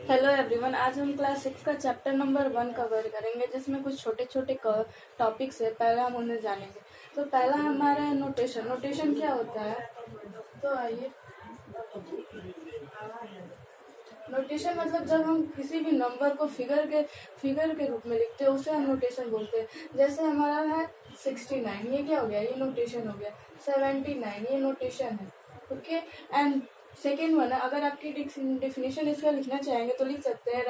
Hello everyone, आज हम class 6 का चैप्टर नंबर 1 कवर करेंगे, जिसमें कुछ छोटे छोटे टॉपिक्स है। पहले हम उन्हें जानेंगे। तो पहला हमारा है नोटेशन। नोटेशन क्या होता है? तो आइए, नोटेशन मतलब जब हम किसी भी नंबर को फिगर के रूप में लिखते हैं, उसे हम नोटेशन बोलते हैं। जैसे हमारा है 69, ये क्या हो गया? ये नोटेशन हो गया। 79, ये नोटेशन है। ओके। एंड सेकेंड वन है, अगर आपकी डिफिनेशन इसका लिखना चाहेंगे तो लिख सकते हैं,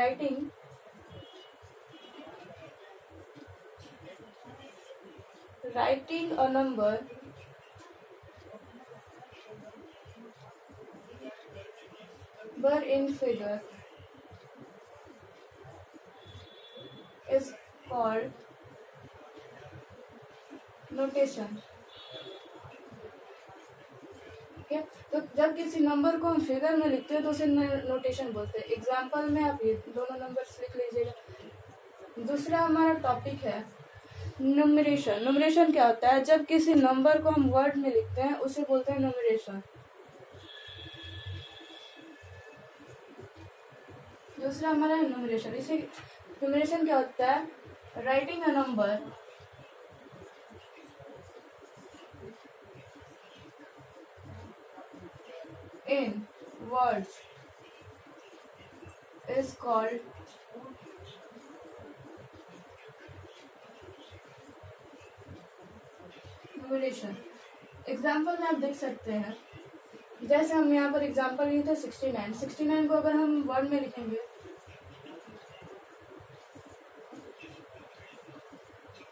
writing a number in figure is called notation. ठीक है, तो जब किसी नंबर को हम फिगर में लिखते हैं तो उसे नोटेशन बोलते हैं। एग्जाम्पल में आप ये दोनों नंबर्स लिख लीजिएगा। दूसरा हमारा टॉपिक है न्यूमरेशन। न्यूमरेशन क्या होता है? जब किसी नंबर को हम वर्ड में लिखते हैं उसे बोलते हैं न्यूमरेशन। दूसरा हमारा है न्यूमरेशन। इसे न्यूमरेशन क्या होता है? Writing a number in words is called numeration. Example में आप देख सकते हैं, जैसे हम यहाँ पर एग्जाम्पल लिए थे 69। 69 को अगर हम वर्ड में लिखेंगे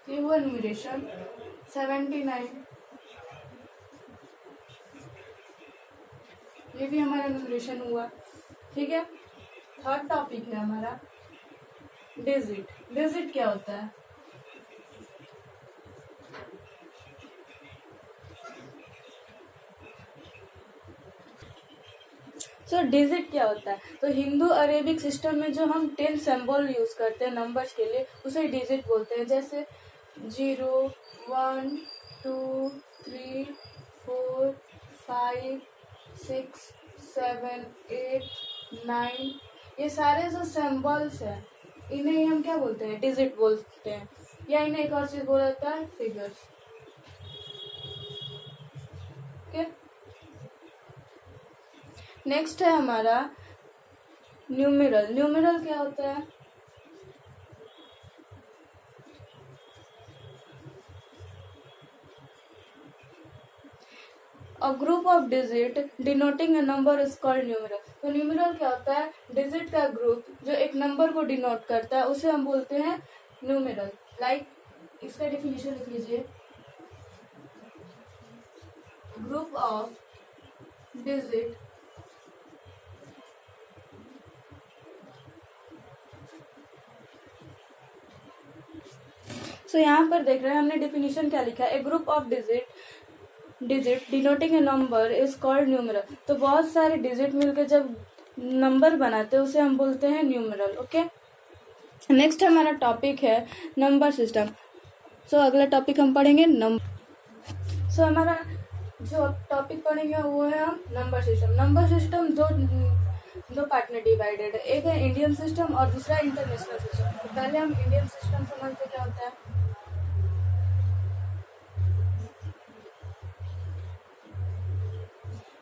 तो ये हुआ न्यूमरेशन। 79 ये भी हमारा न्यूमरेशन हुआ। ठीक है। थर्ड टॉपिक है हमारा डिजिट। डिजिट क्या होता है? डिजिट क्या होता है? तो हिंदू अरेबिक सिस्टम में जो हम 10 सिंबल यूज करते हैं नंबर्स के लिए, उसे डिजिट बोलते हैं। जैसे 0, 1, 2, 3, 4, 5, 6, 7, 8, 9, ये सारे जो सिंबल्स हैं इन्हें ही हम क्या बोलते हैं? डिजिट बोलते हैं। या इन्हें एक और चीज बोला जाता है, फिगर्स। ओके। नेक्स्ट है हमारा न्यूमेरल। न्यूमेरल क्या होता है? A group of digit denoting a number is called numeral. तो न्यूमेरल क्या होता है? डिजिट का ग्रुप जो एक नंबर को डिनोट करता है उसे हम बोलते हैं न्यूमेरल। लाइक इसका डेफिनेशन लिख लीजिए, ग्रुप ऑफ डिजिट यहाँ पर देख रहे हैं हमने डेफिनेशन क्या लिखा है, a group of digit denoting a number is called numeral. तो बहुत सारे डिजिट मिलकर जब नंबर बनाते हैं उसे हम बोलते हैं न्यूमेरल। ओके। नेक्स्ट हमारा टॉपिक है नंबर सिस्टम। अगला टॉपिक हम पढ़ेंगे नंबर। हमारा जो टॉपिक पढ़ेंगे वो है हम नंबर सिस्टम। नंबर सिस्टम दो पार्ट में डिवाइडेड है, एक है इंडियन सिस्टम और दूसरा इंटरनेशनल सिस्टम। पहले हम इंडियन सिस्टम समझते क्या होता है।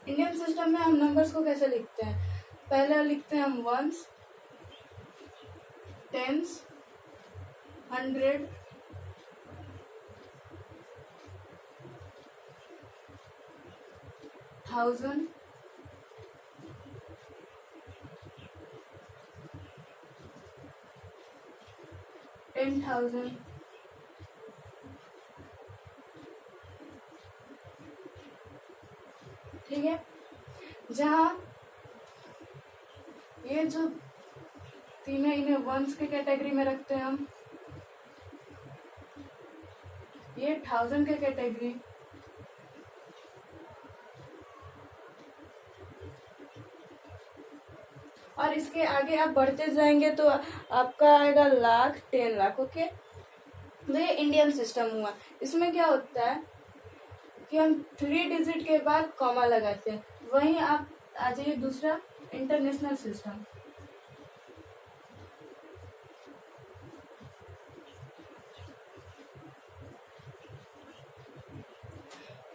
इंडियन सिस्टम में हम नंबर्स को कैसे लिखते हैं? पहले लिखते हैं हम वंस, टेंस, 100, 1000, 10,000, ठीक है। जहाँ ये जो तीन है इन्हें वंस के कैटेगरी में रखते हैं हम, ये 1000 के कैटेगरी, और इसके आगे आप बढ़ते जाएंगे तो आपका आएगा लाख, 10 लाख। ओके। तो ये इंडियन सिस्टम हुआ। इसमें क्या होता है कि हम 3 डिजिट के बाद कॉमा लगाते हैं। वहीं आप आ जाइए दूसरा इंटरनेशनल सिस्टम।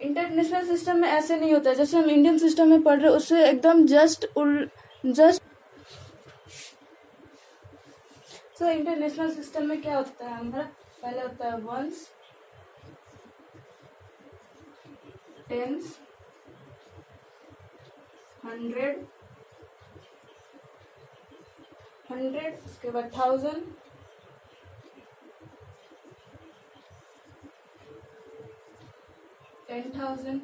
इंटरनेशनल सिस्टम में ऐसे नहीं होता है, जैसे हम इंडियन सिस्टम में पढ़ रहे हैं उससे एकदम जस्ट सो इंटरनेशनल सिस्टम में क्या होता है हमारा, पहले होता है वंस, टेंस, 100, उसके बाद 1000, 10,000।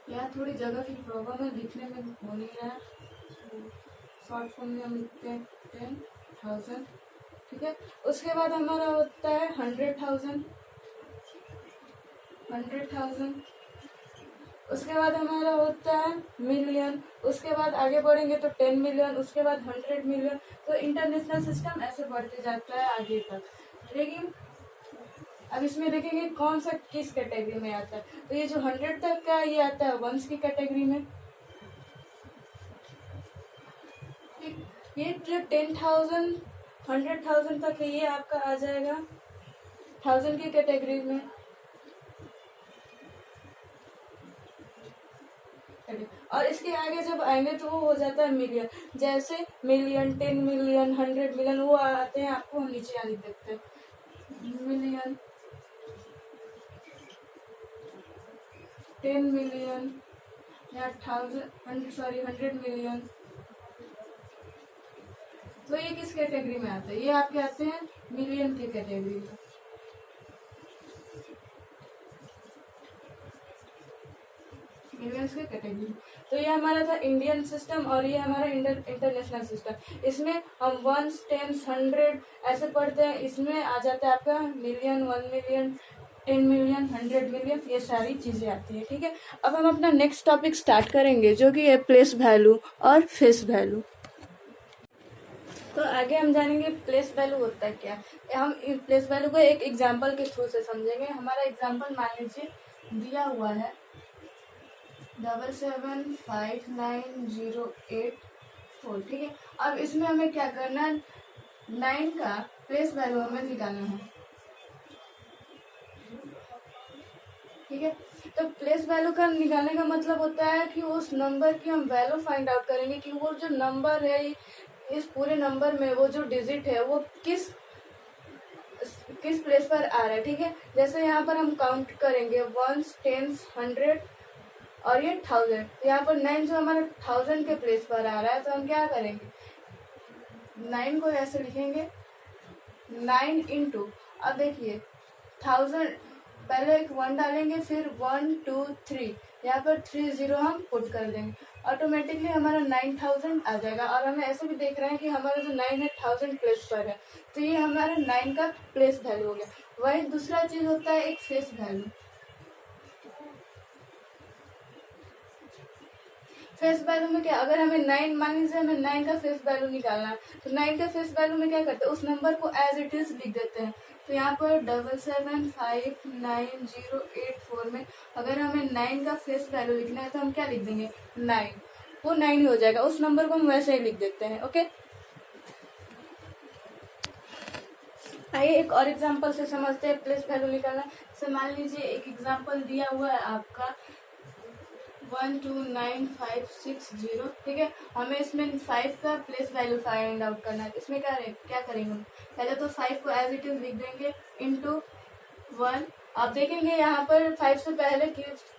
यहाँ थोड़ी जगह की प्रॉब्लम है, लिखने में हो नहीं रहा है, शॉर्ट फॉर्म में हम लिखते हैं 10,000, ठीक है। उसके बाद हमारा होता है 100,000, उसके बाद हमारा होता है मिलियन, उसके बाद आगे बढ़ेंगे तो 10 मिलियन, उसके बाद 100 मिलियन। तो इंटरनेशनल सिस्टम ऐसे बढ़ते जाता है आगे तक। लेकिन अब इसमें देखेंगे कौन सा किस कैटेगरी में आता है, तो ये जो 100 तक का ये आता है वंस की कैटेगरी में, ये जो 10,000 100,000 तक है ये आपका आ जाएगा 1000 की कैटेगरी में। और इसके आगे जब आएंगे तो वो हो जाता है मिलियन, जैसे मिलियन, 10 मिलियन, 100 मिलियन वो आते हैं, आपको हम नीचे यहाँ लिख देते हैं मिलियन, 10 मिलियन या 100 मिलियन। तो ये किस कैटेगरी में आता है, ये आपके आते हैं मिलियन की कैटेगरी में। मिलियंस की कैटेगरी। तो ये हमारा था इंडियन सिस्टम और ये हमारा इंटरनेशनल सिस्टम। इसमें हम वंस, टेंस, 100 ऐसे पढ़ते हैं, इसमें आ जाता है आपका मिलियन, 1 मिलियन, 10 मिलियन, 100 मिलियन, ये सारी चीजें आती है, ठीक है। अब हम अपना नेक्स्ट टॉपिक स्टार्ट करेंगे जो कि है प्लेस वैल्यू और फेस वैल्यू। तो आगे हम जानेंगे प्लेस वैल्यू होता है क्या। हम प्लेस वैल्यू को एक एग्जाम्पल के थ्रू से समझेंगे। हमारा एग्जाम्पल मान लीजिए दिया हुआ है 775908, ठीक है। अब इसमें हमें क्या करना है, 9 का प्लेस वैल्यू हमें निकालना है, ठीक है। तो प्लेस वैल्यू का निकालने का मतलब होता है कि उस नंबर की हम वैल्यू फाइंड आउट करेंगे कि वो जो नंबर है इस पूरे नंबर में वो जो डिजिट है वो किस प्लेस पर आ रहा है, ठीक है। जैसे यहाँ पर हम काउंट करेंगे वंस, टेंस, 100 और ये 1000। यहाँ पर 9 जो हमारा 1000 के प्लेस पर आ रहा है, तो हम क्या करेंगे, 9 को ऐसे लिखेंगे 9 इंटू, अब देखिए 1000 पहले एक 1 डालेंगे, फिर 1 2 3, यहाँ पर 3 0 हम पुट कर देंगे, ऑटोमेटिकली हमारा 9000 आ जाएगा। और हमें ऐसे भी देख रहे हैं कि हमारा जो 9 है 1000 प्लेस पर है, तो ये हमारा 9 का प्लेस वैल्यू हो गया। वही दूसरा चीज होता है एक फेस वैल्यू। फेस वैल्यू में क्या, अगर हमें 9 मान लीजिए हमें 9 का फेस वैल्यू निकालना है, तो 9 का फेस वैल्यू में क्या करते हैं, उस नंबर को एज इट इज लिख देते हैं। तो यहाँ पर 775908 में अगर हमें 9 का फेस वैल्यू लिखना है तो हम क्या लिख देंगे 9, वो 9 ही हो जाएगा, उस नंबर को हम वैसे ही लिख देते हैं, ओके। आइए एक और एग्जांपल से समझते हैं प्लेस वैल्यू निकालना। जैसे मान लीजिए एक एग्जांपल दिया हुआ है आपका 129560, ठीक है। हमें इसमें 5 का प्लेस वैल्यू फाइंड आउट करना है। इसमें क्या करेंगे हम, पहले तो 5 को एज इट इज लिख देंगे इंटू 1। आप देखेंगे यहाँ पर 5 से पहले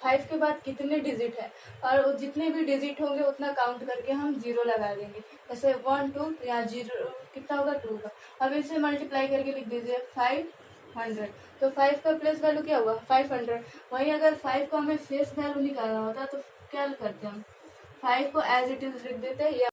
5 के बाद कितने डिजिट है, और जितने भी डिजिट होंगे उतना काउंट करके हम 0 लगा देंगे। जैसे 1 2, यहाँ 0 कितना होगा 2 का। अब इसे मल्टीप्लाई करके लिख दीजिए 500, तो 5 का प्लेस वैल्यू क्या हुआ 500। वहीं अगर 5 को हमें फेस वैल्यू निकालना होता तो क्या करते हम, 5 को एज इट इज लिख देते, या